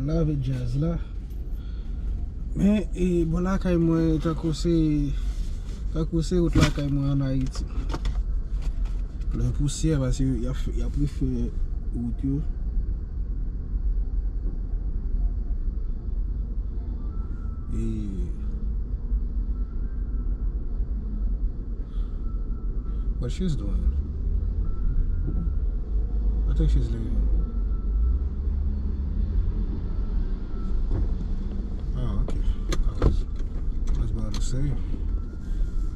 la avec jazz là. Mais bon là quand moi t'as causé route là quand moi en Haïti. La poussière parce qu'il y a plus fait route. Et what she's doing? I think she's leaving. Oh, okay. I was about to say.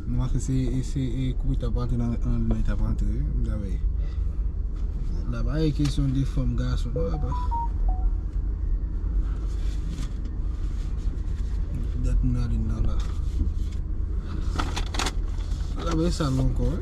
Moi, c'est couper ta partie dans ta partie. Là-bas, il y a question des femmes garçons. Dat not in là. Là-bas, ça long encore.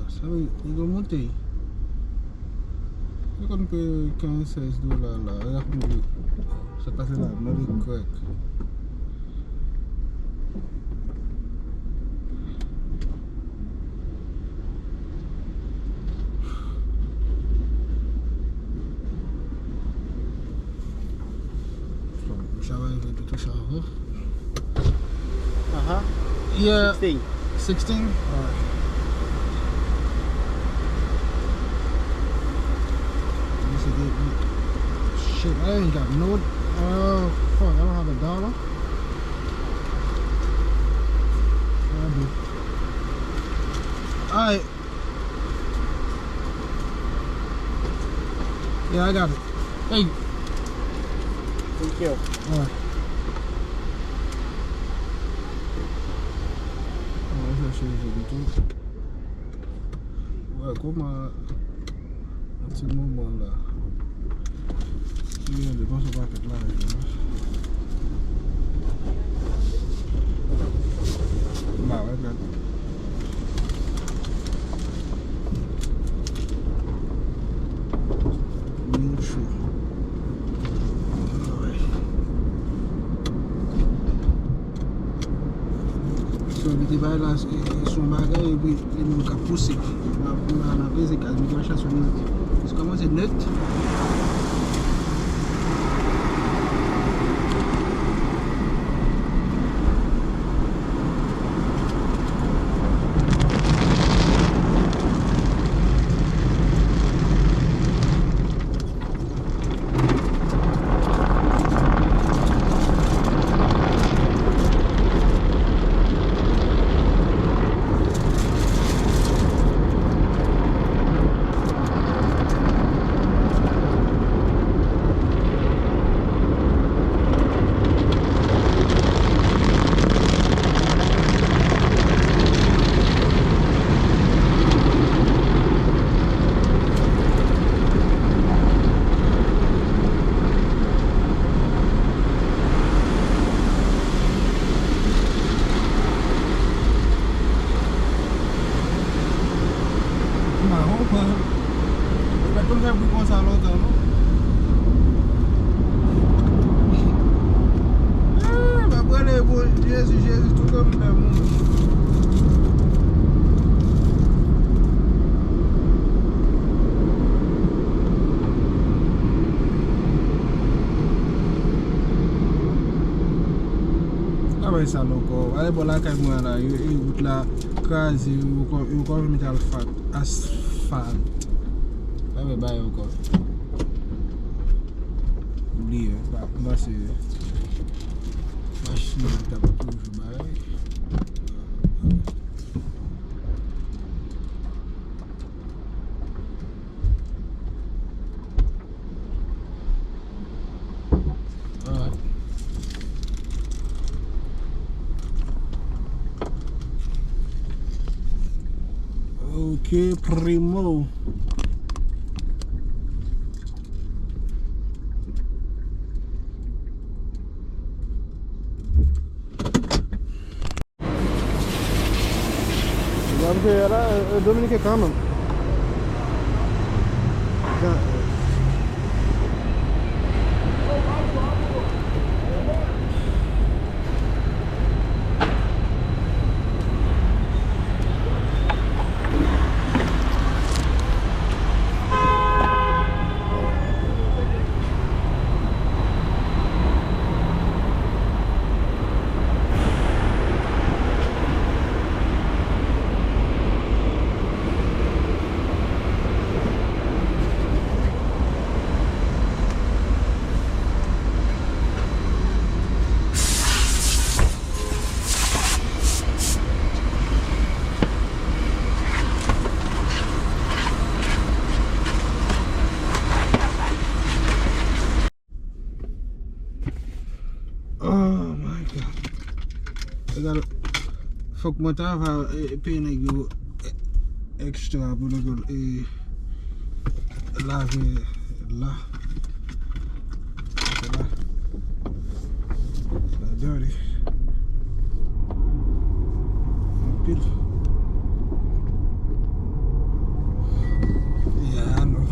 Ça va, il va monter. Il va payer 15-16 dollars là. Ça passe là, mais correct. Shall I go to shower? Yeah. 16? Alright. Shit, I ain't got no. Fuck, I don't have $1. I do. Alright. Yeah, I got it. Hey. Thank you. Alright. Ouais, comme un petit moment là. Il y a des bons sauvages là. Bah ouais, regarde. Bien chaud. Il va là son bagage et puis il nous a poussé. On a baisé quasiment chaque semaine. C'est comment c'est net. Comme ça, vous pensez à longtemps, non? Ah, bah, allez, bon, Jésus, tout comme le monde. Ah, ouais, ça, loco. Allez, bon, là, quand moi, là, il là, crase, il va mettre asphalte. Vai bye encore. Oubliez, moi c'est machine qui tape toujours bye. Ok, primo. Dominique quand même. Oh my god. I gotta fuck my time pay nigga extra pour le laver là. It's dirty. Beautiful. Yeah, I know.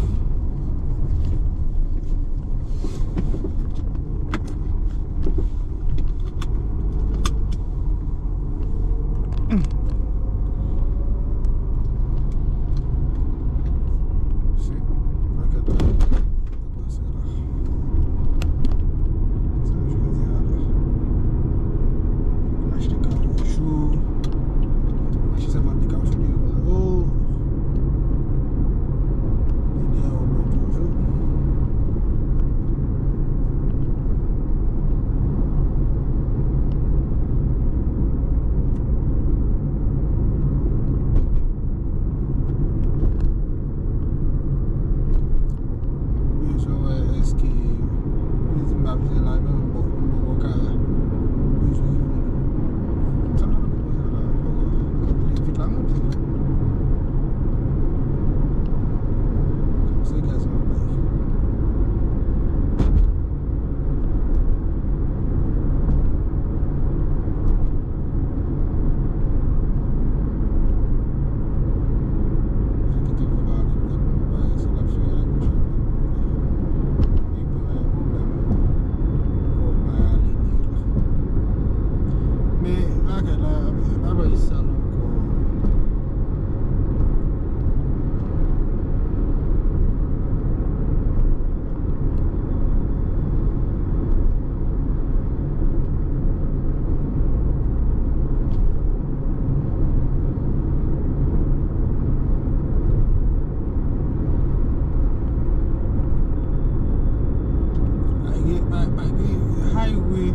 Highway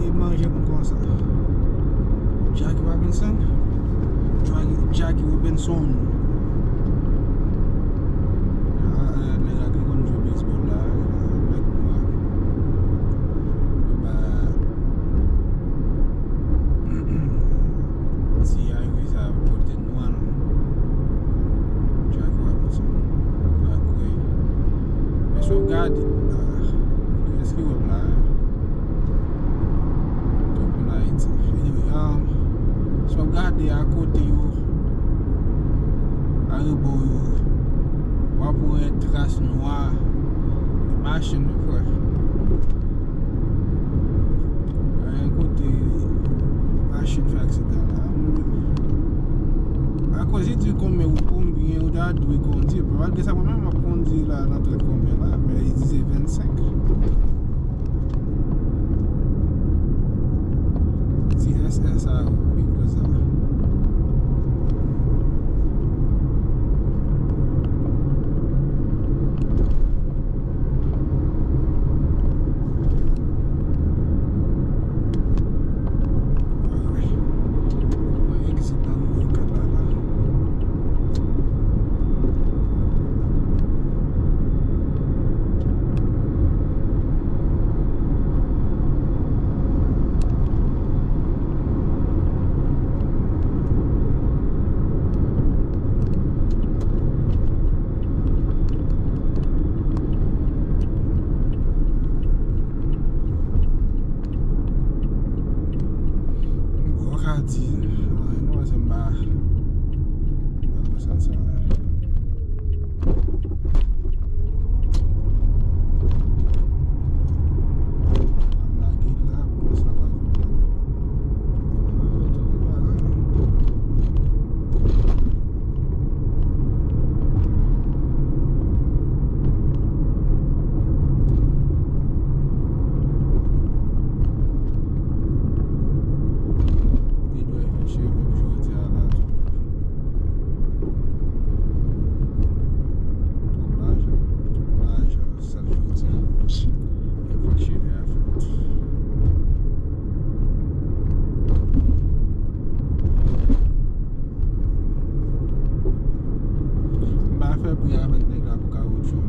e manje com cosa. Jackie Robinson. Jackie Robinson. Nega que quando jogo baseball lá, se highway sa porte no ano. Jackie Robinson. Aqui. Mas o gado que eu lá. So gade a kote yo arebo yo wapo e trace noir machine for a kote machine for accident a cause tu comme ou combien ou da dou conduire parce que ça va même conduire là notre combien là mais il disait 25 CSSA because fè pou y avèk nèk la pou ka wot chou.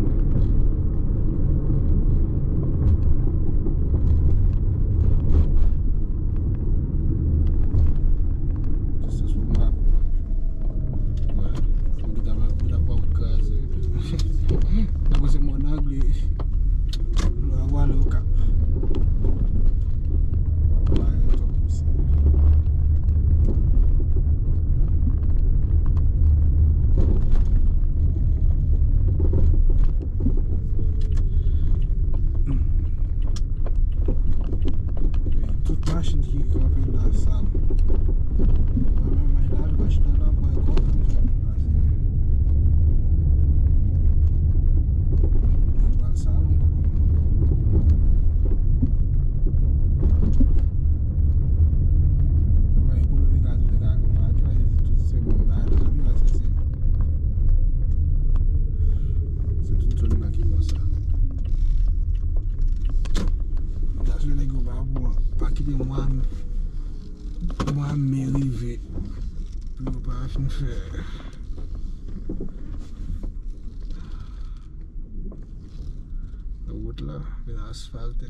Route là, bien asphaltée.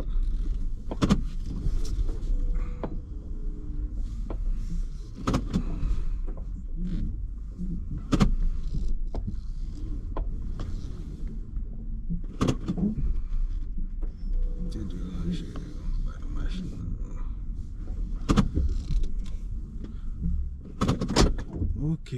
Ok.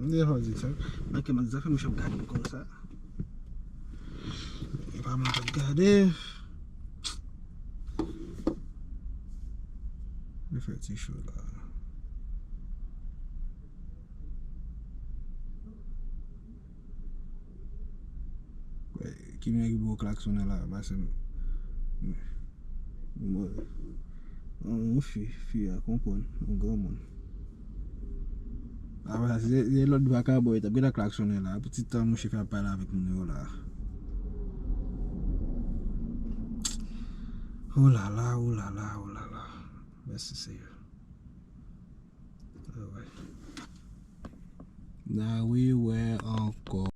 Dia fazer isso. Aqui mas desafio me chamar de coisa. E para me pegar me fez isso lá. Qui m'a eu klaxonner là, bah c'est on fille à comprendre, on grand monde. Ah voilà, c'est l'autre vaca boy, t'as bien klaxonner là, petit temps mon chef a parlé avec nous là. Oh là là, oh là là, oh là là. Merci Seigneur. Ah ouais. Now we were encore